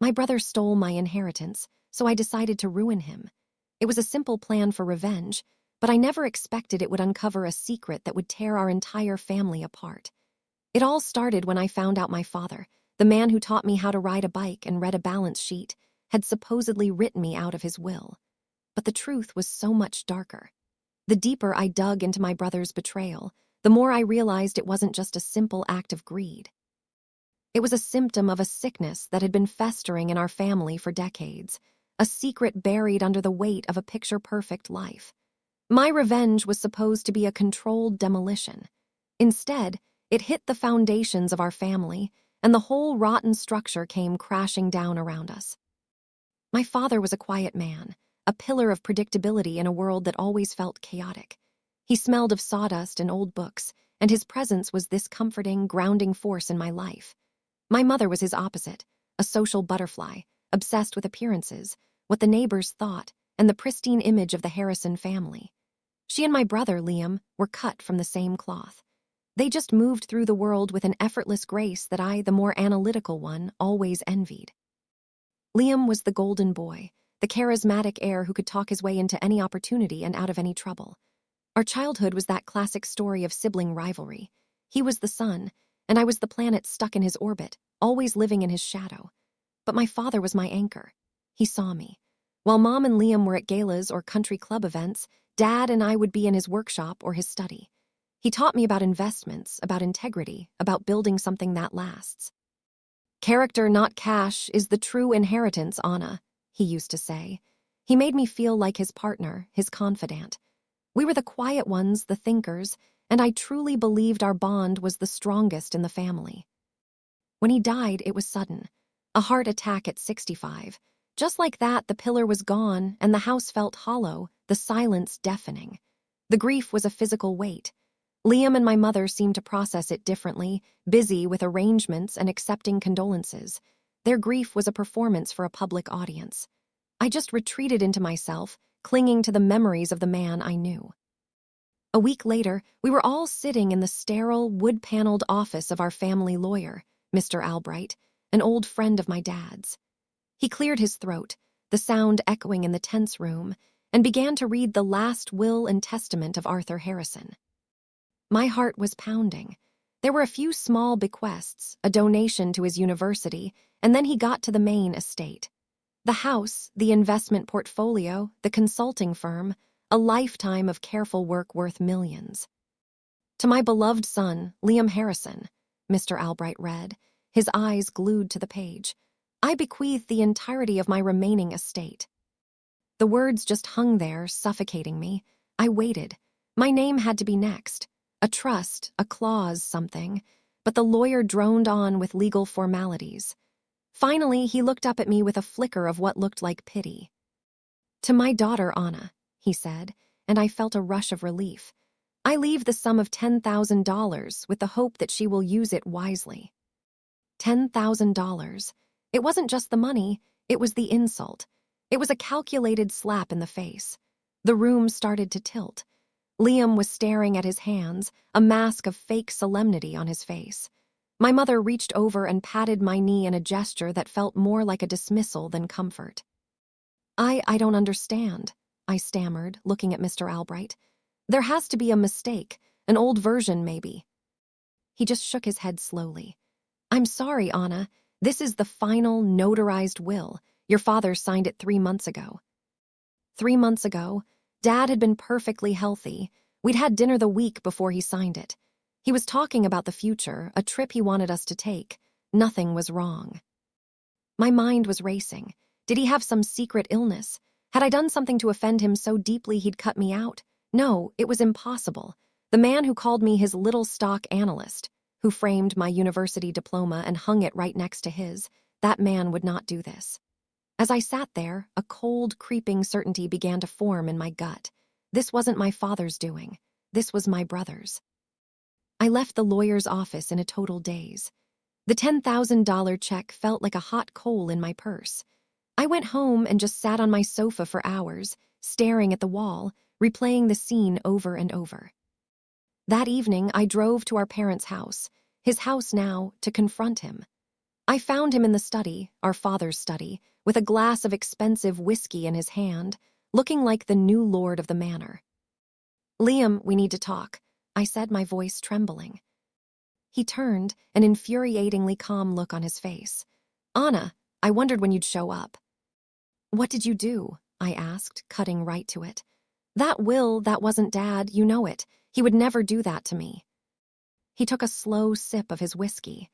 My brother stole my inheritance, so I decided to ruin him. It was a simple plan for revenge, but I never expected it would uncover a secret that would tear our entire family apart. It all started when I found out my father, the man who taught me how to ride a bike and read a balance sheet, had supposedly written me out of his will. But the truth was so much darker. The deeper I dug into my brother's betrayal, the more I realized it wasn't just a simple act of greed. It was a symptom of a sickness that had been festering in our family for decades, a secret buried under the weight of a picture-perfect life. My revenge was supposed to be a controlled demolition. Instead, it hit the foundations of our family, and the whole rotten structure came crashing down around us. My father was a quiet man, a pillar of predictability in a world that always felt chaotic. He smelled of sawdust and old books, and his presence was this comforting, grounding force in my life. My mother was his opposite, a social butterfly, obsessed with appearances, what the neighbors thought, and the pristine image of the Harrison family. She and my brother, Liam, were cut from the same cloth. They just moved through the world with an effortless grace that I, the more analytical one, always envied. Liam was the golden boy, the charismatic heir who could talk his way into any opportunity and out of any trouble. Our childhood was that classic story of sibling rivalry. He was the sun, and I was the planet stuck in his orbit, always living in his shadow. But my father was my anchor. He saw me. While Mom and Liam were at galas or country club events, Dad and I would be in his workshop or his study. He taught me about investments, about integrity, about building something that lasts. "Character, not cash, is the true inheritance, Anna," he used to say. He made me feel like his partner, his confidant. We were the quiet ones, the thinkers, and I truly believed our bond was the strongest in the family. When he died, it was sudden. A heart attack at 65. Just like that, the pillar was gone, and the house felt hollow, the silence deafening. The grief was a physical weight. Liam and my mother seemed to process it differently, busy with arrangements and accepting condolences. Their grief was a performance for a public audience. I just retreated into myself, clinging to the memories of the man I knew. A week later, we were all sitting in the sterile, wood-paneled office of our family lawyer, Mr. Albright, an old friend of my dad's. He cleared his throat, the sound echoing in the tense room, and began to read the last will and testament of Arthur Harrison. My heart was pounding. There were a few small bequests, a donation to his university, and then he got to the main estate. The house, the investment portfolio, the consulting firm, a lifetime of careful work worth millions. "To my beloved son, Liam Harrison," Mr. Albright read, his eyes glued to the page, "I bequeath the entirety of my remaining estate." The words just hung there, suffocating me. I waited. My name had to be next. A trust, a clause, something. But the lawyer droned on with legal formalities. Finally, he looked up at me with a flicker of what looked like pity. "To my daughter, Anna," he said, and I felt a rush of relief. "I leave the sum of $10,000 with the hope that she will use it wisely." $10,000. It wasn't just the money, it was the insult. It was a calculated slap in the face. The room started to tilt. Liam was staring at his hands, a mask of fake solemnity on his face. My mother reached over and patted my knee in a gesture that felt more like a dismissal than comfort. I don't understand," I stammered, looking at Mr. Albright. "There has to be a mistake, an old version maybe." He just shook his head slowly. "I'm sorry, Anna. This is the final, notarized will. Your father signed it 3 months ago." 3 months ago, Dad had been perfectly healthy. We'd had dinner the week before he signed it. He was talking about the future, a trip he wanted us to take. Nothing was wrong. My mind was racing. Did he have some secret illness? Had I done something to offend him so deeply he'd cut me out? No, it was impossible. The man who called me his little stock analyst, who framed my university diploma and hung it right next to his, that man would not do this. As I sat there, a cold, creeping certainty began to form in my gut. This wasn't my father's doing. This was my brother's. I left the lawyer's office in a total daze. The $10,000 check felt like a hot coal in my purse. I went home and just sat on my sofa for hours, staring at the wall, replaying the scene over and over. That evening, I drove to our parents' house, his house now, to confront him. I found him in the study, our father's study, with a glass of expensive whiskey in his hand, looking like the new lord of the manor. "Liam, we need to talk," I said, my voice trembling. He turned, an infuriatingly calm look on his face. "Anna, I wondered when you'd show up." "What did you do?" I asked, cutting right to it. "That wasn't Dad, you know it. He would never do that to me." He took a slow sip of his whiskey.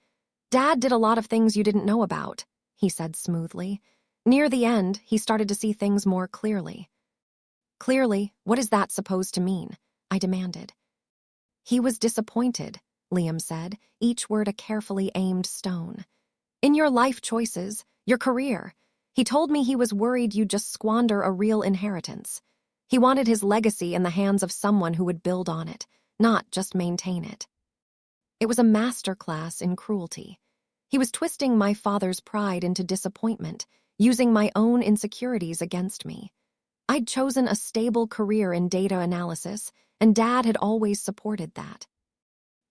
"Dad did a lot of things you didn't know about," he said smoothly. "Near the end, he started to see things more clearly." "Clearly? What is that supposed to mean?" I demanded. "He was disappointed," Liam said, each word a carefully aimed stone. "In your life choices, your career. He told me he was worried you'd just squander a real inheritance. He wanted his legacy in the hands of someone who would build on it, not just maintain it." It was a masterclass in cruelty. He was twisting my father's pride into disappointment, using my own insecurities against me. I'd chosen a stable career in data analysis, and Dad had always supported that.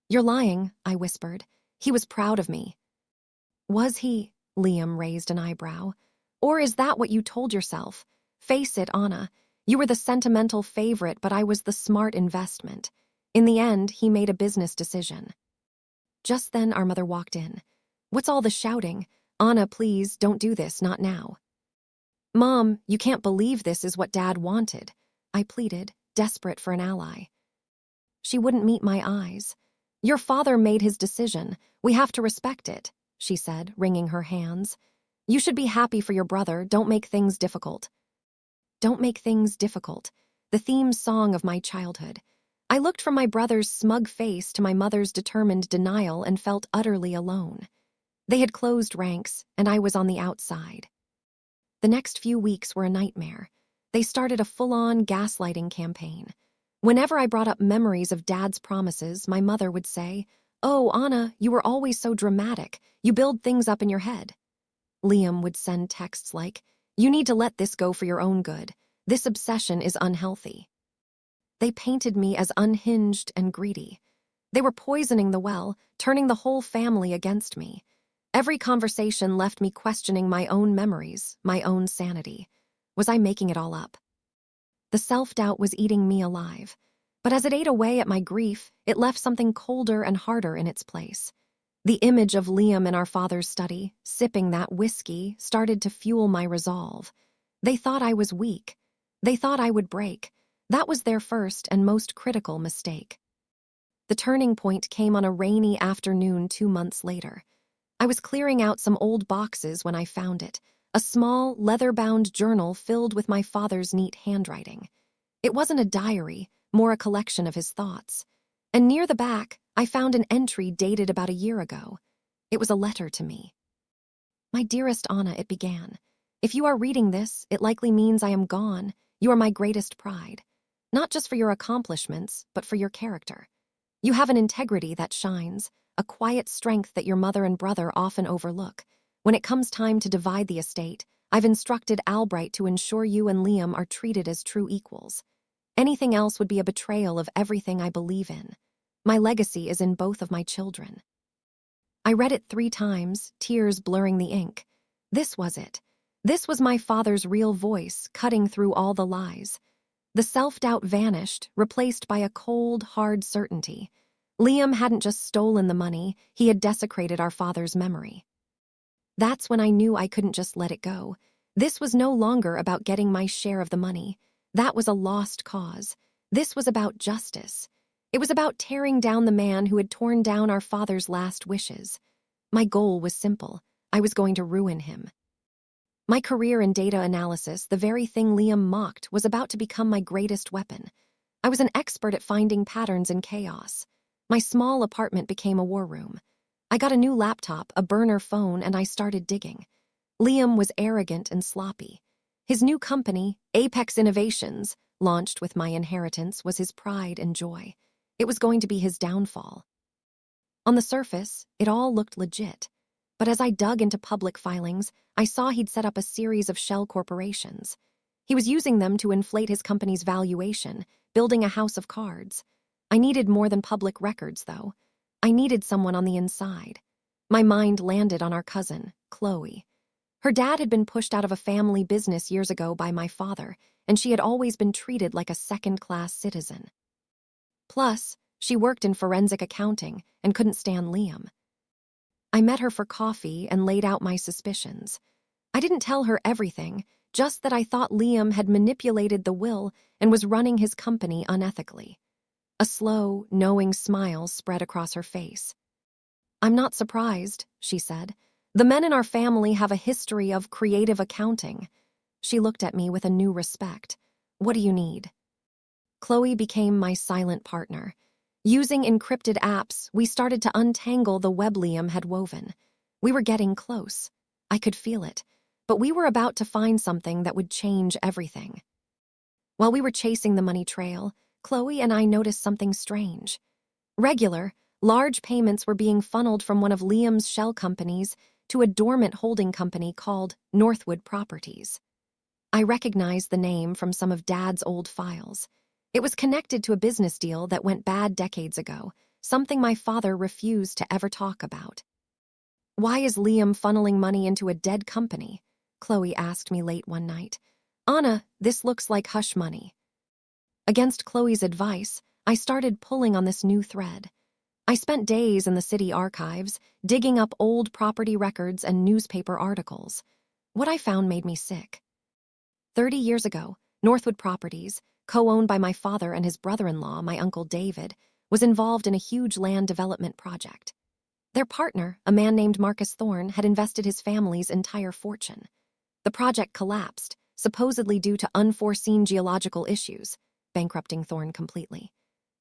"You're lying," I whispered. "He was proud of me." "Was he?" Liam raised an eyebrow. "Or is that what you told yourself? Face it, Anna. You were the sentimental favorite, but I was the smart investment. In the end, he made a business decision." Just then, our mother walked in. "What's all the shouting? Anna, please, don't do this, not now." "Mom, you can't believe this is what Dad wanted," I pleaded, desperate for an ally. She wouldn't meet my eyes. "Your father made his decision. We have to respect it," she said, wringing her hands. "You should be happy for your brother. Don't make things difficult." "Don't make things difficult," the theme song of my childhood. I looked from my brother's smug face to my mother's determined denial and felt utterly alone. They had closed ranks, and I was on the outside. The next few weeks were a nightmare. They started a full-on gaslighting campaign. Whenever I brought up memories of Dad's promises, my mother would say, "Oh, Anna, you were always so dramatic. You build things up in your head." Liam would send texts like, "You need to let this go for your own good. This obsession is unhealthy." They painted me as unhinged and greedy. They were poisoning the well, turning the whole family against me. Every conversation left me questioning my own memories, my own sanity. Was I making it all up? The self-doubt was eating me alive. But as it ate away at my grief, it left something colder and harder in its place. The image of Liam in our father's study, sipping that whiskey, started to fuel my resolve. They thought I was weak. They thought I would break. That was their first and most critical mistake. The turning point came on a rainy afternoon 2 months later. I was clearing out some old boxes when I found it, a small, leather-bound journal filled with my father's neat handwriting. It wasn't a diary, more a collection of his thoughts. And near the back, I found an entry dated about a year ago. It was a letter to me. "My dearest Anna," it began. "If you are reading this, it likely means I am gone. You are my greatest pride. Not just for your accomplishments, but for your character. You have an integrity that shines, a quiet strength that your mother and brother often overlook. When it comes time to divide the estate, I've instructed Albright to ensure you and Liam are treated as true equals. Anything else would be a betrayal of everything I believe in. My legacy is in both of my children." I read it 3 times, tears blurring the ink. This was it. This was my father's real voice, cutting through all the lies. The self-doubt vanished, replaced by a cold, hard certainty. Liam hadn't just stolen the money, he had desecrated our father's memory. That's when I knew I couldn't just let it go. This was no longer about getting my share of the money. That was a lost cause. This was about justice. It was about tearing down the man who had torn down our father's last wishes. My goal was simple. I was going to ruin him. My career in data analysis, the very thing Liam mocked, was about to become my greatest weapon. I was an expert at finding patterns in chaos. My small apartment became a war room. I got a new laptop, a burner phone, and I started digging. Liam was arrogant and sloppy. His new company, Apex Innovations, launched with my inheritance, was his pride and joy. It was going to be his downfall. On the surface, it all looked legit. But as I dug into public filings, I saw he'd set up a series of shell corporations. He was using them to inflate his company's valuation, building a house of cards. I needed more than public records, though. I needed someone on the inside. My mind landed on our cousin, Chloe. Her dad had been pushed out of a family business years ago by my father, and she had always been treated like a second-class citizen. Plus, she worked in forensic accounting and couldn't stand Liam. I met her for coffee and laid out my suspicions. I didn't tell her everything, just that I thought Liam had manipulated the will and was running his company unethically. A slow, knowing smile spread across her face. "I'm not surprised," she said. "The men in our family have a history of creative accounting." She looked at me with a new respect. "What do you need?" Chloe became my silent partner. Using encrypted apps, we started to untangle the web Liam had woven. We were getting close. I could feel it. But we were about to find something that would change everything. While we were chasing the money trail, Chloe and I noticed something strange. Regular, large payments were being funneled from one of Liam's shell companies to a dormant holding company called Northwood Properties. I recognized the name from some of Dad's old files. It was connected to a business deal that went bad decades ago, something my father refused to ever talk about. "Why is Liam funneling money into a dead company?" Chloe asked me late one night. "Anna, this looks like hush money." Against Chloe's advice, I started pulling on this new thread. I spent days in the city archives, digging up old property records and newspaper articles. What I found made me sick. 30 years ago, Northwood Properties, co-owned by my father and his brother-in-law, my uncle David, was involved in a huge land development project. Their partner, a man named Marcus Thorne, had invested his family's entire fortune. The project collapsed, supposedly due to unforeseen geological issues, bankrupting Thorne completely.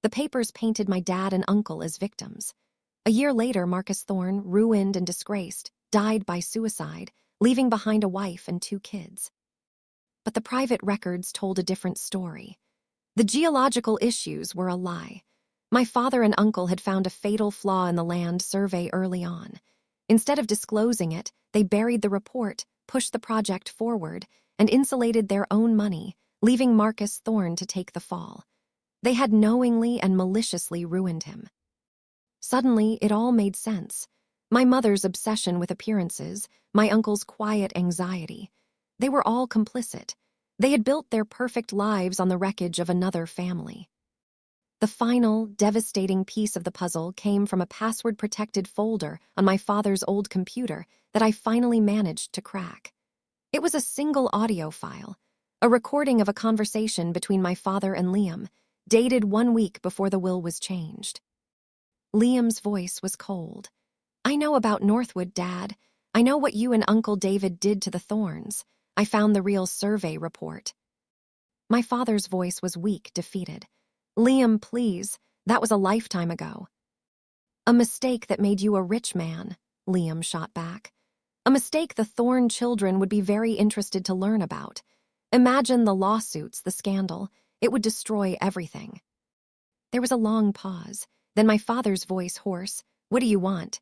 The papers painted my dad and uncle as victims. A year later, Marcus Thorne, ruined and disgraced, died by suicide, leaving behind a wife and 2 kids. But the private records told a different story. The geological issues were a lie. My father and uncle had found a fatal flaw in the land survey early on. Instead of disclosing it, they buried the report, pushed the project forward, and insulated their own money, leaving Marcus Thorne to take the fall. They had knowingly and maliciously ruined him. Suddenly, it all made sense. My mother's obsession with appearances, my uncle's quiet anxiety. They were all complicit. They had built their perfect lives on the wreckage of another family. The final, devastating piece of the puzzle came from a password-protected folder on my father's old computer that I finally managed to crack. It was a single audio file, a recording of a conversation between my father and Liam, dated 1 week before the will was changed. Liam's voice was cold. "I know about Northwood, Dad. I know what you and Uncle David did to the Thorns. I found the real survey report." My father's voice was weak, defeated. "Liam, please, that was a lifetime ago." "A mistake that made you a rich man," Liam shot back. "A mistake the Thorne children would be very interested to learn about. Imagine the lawsuits, the scandal. It would destroy everything." There was a long pause, then my father's voice hoarse. "What do you want?"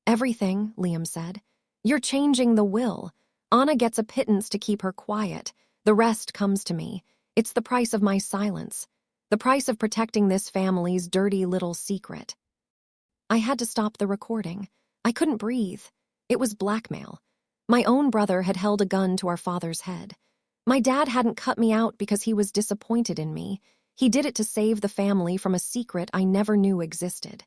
"Everything," Liam said. "You're changing the will. Anna gets a pittance to keep her quiet. The rest comes to me. It's the price of my silence. The price of protecting this family's dirty little secret." I had to stop the recording. I couldn't breathe. It was blackmail. My own brother had held a gun to our father's head. My dad hadn't cut me out because he was disappointed in me. He did it to save the family from a secret I never knew existed.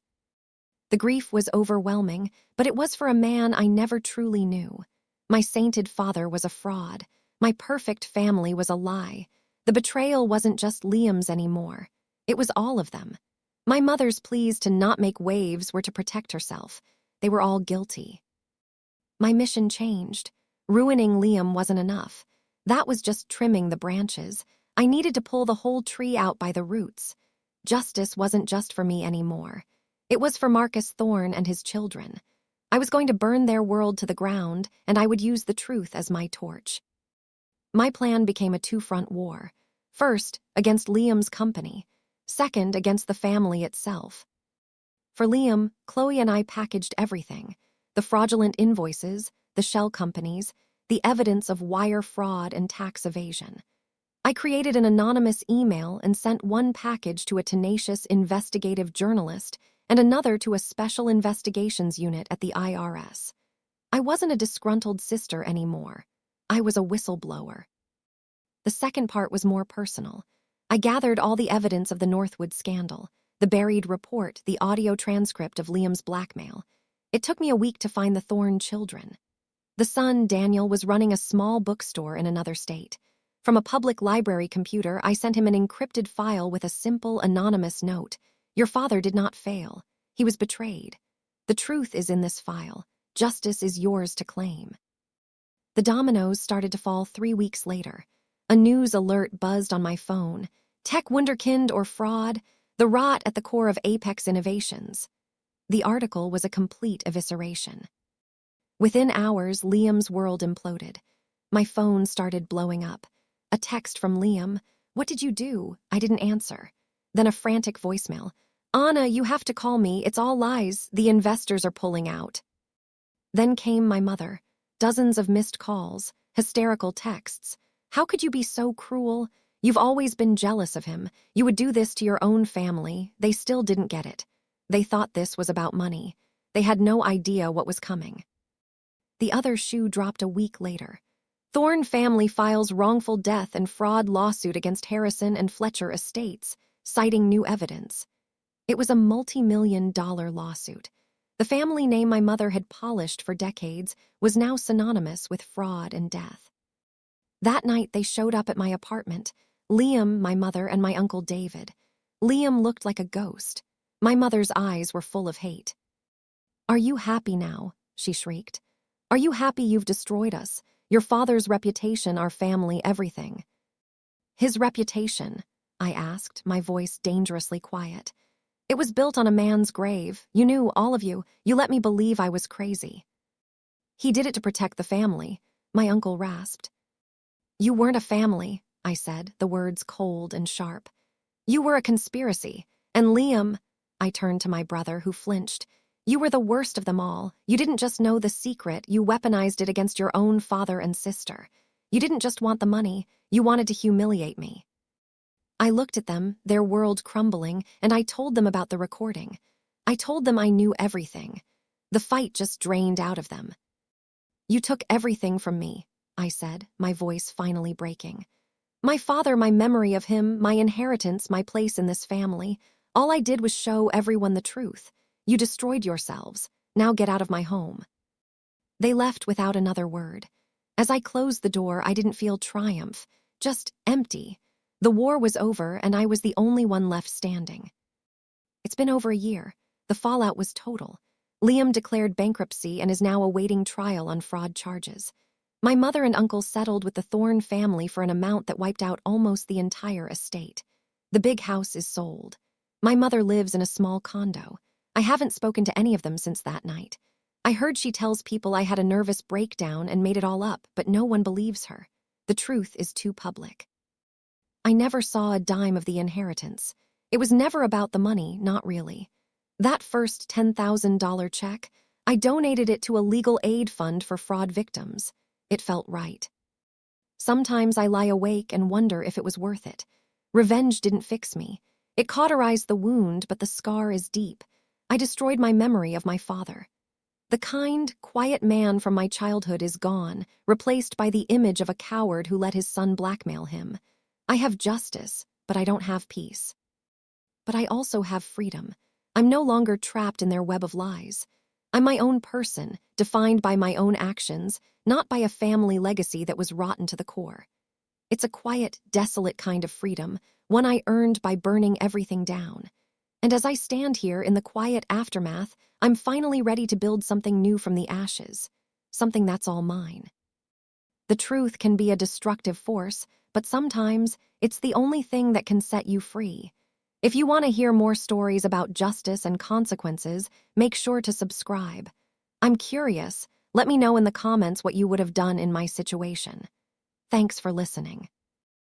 The grief was overwhelming, but it was for a man I never truly knew. My sainted father was a fraud. My perfect family was a lie. The betrayal wasn't just Liam's anymore. It was all of them. My mother's pleas to not make waves were to protect herself. They were all guilty. My mission changed. Ruining Liam wasn't enough. That was just trimming the branches. I needed to pull the whole tree out by the roots. Justice wasn't just for me anymore. It was for Marcus Thorne and his children. I was going to burn their world to the ground, and I would use the truth as my torch. My plan became a 2-front war. First, against Liam's company. Second, against the family itself. For Liam, Chloe and I packaged everything. The fraudulent invoices, the shell companies, the evidence of wire fraud and tax evasion. I created an anonymous email and sent one package to a tenacious investigative journalist and another to a special investigations unit at the IRS. I wasn't a disgruntled sister anymore. I was a whistleblower. The second part was more personal. I gathered all the evidence of the Northwood scandal, the buried report, the audio transcript of Liam's blackmail. It took me a week to find the Thorne children. The son, Daniel, was running a small bookstore in another state. From a public library computer, I sent him an encrypted file with a simple, anonymous note. Your father did not fail. He was betrayed. The truth is in this file. Justice is yours to claim. The dominoes started to fall 3 weeks later. A news alert buzzed on my phone. Tech wunderkind or fraud? The rot at the core of Apex Innovations. The article was a complete evisceration. Within hours, Liam's world imploded. My phone started blowing up. A text from Liam. What did you do? I didn't answer. Then a frantic voicemail. Anna, you have to call me. It's all lies. The investors are pulling out. Then came my mother. Dozens of missed calls, hysterical texts. How could you be so cruel? You've always been jealous of him. You would do this to your own family. They still didn't get it. They thought this was about money. They had no idea what was coming. The other shoe dropped a week later. Thorne family files wrongful death and fraud lawsuit against Harrison and Fletcher estates, citing new evidence. It was a multi-million-dollar lawsuit. The family name my mother had polished for decades was now synonymous with fraud and death. That night they showed up at my apartment. Liam, my mother, and my uncle David. Liam looked like a ghost. My mother's eyes were full of hate. Are you happy now? She shrieked. Are you happy you've destroyed us? Your father's reputation, our family, everything. His reputation, I asked, my voice dangerously quiet. It was built on a man's grave. You knew, all of you. You let me believe I was crazy. He did it to protect the family, my uncle rasped. You weren't a family, I said, the words cold and sharp. You were a conspiracy. And Liam, I turned to my brother, who flinched. You were the worst of them all. You didn't just know the secret, you weaponized it against your own father and sister. You didn't just want the money, you wanted to humiliate me. I looked at them, their world crumbling, and I told them about the recording. I told them I knew everything. The fight just drained out of them. You took everything from me, I said, my voice finally breaking. My father, my memory of him, my inheritance, my place in this family. All I did was show everyone the truth. You destroyed yourselves. Now get out of my home. They left without another word. As I closed the door, I didn't feel triumph, just empty. The war was over, and I was the only one left standing. It's been over a year. The fallout was total. Liam declared bankruptcy and is now awaiting trial on fraud charges. My mother and uncle settled with the Thorne family for an amount that wiped out almost the entire estate. The big house is sold. My mother lives in a small condo. I haven't spoken to any of them since that night. I heard she tells people I had a nervous breakdown and made it all up, but no one believes her. The truth is too public. I never saw a dime of the inheritance. It was never about the money, not really. That first $10,000 check, I donated it to a legal aid fund for fraud victims. It felt right. Sometimes I lie awake and wonder if it was worth it. Revenge didn't fix me. It cauterized the wound, but the scar is deep. I destroyed my memory of my father. The kind, quiet man from my childhood is gone, replaced by the image of a coward who let his son blackmail him. I have justice, but I don't have peace. But I also have freedom. I'm no longer trapped in their web of lies. I'm my own person, defined by my own actions, not by a family legacy that was rotten to the core. It's a quiet, desolate kind of freedom, one I earned by burning everything down. And as I stand here in the quiet aftermath, I'm finally ready to build something new from the ashes, something that's all mine. The truth can be a destructive force, but sometimes it's the only thing that can set you free. If you want to hear more stories about justice and consequences, make sure to subscribe. I'm curious. Let me know in the comments what you would have done in my situation. Thanks for listening.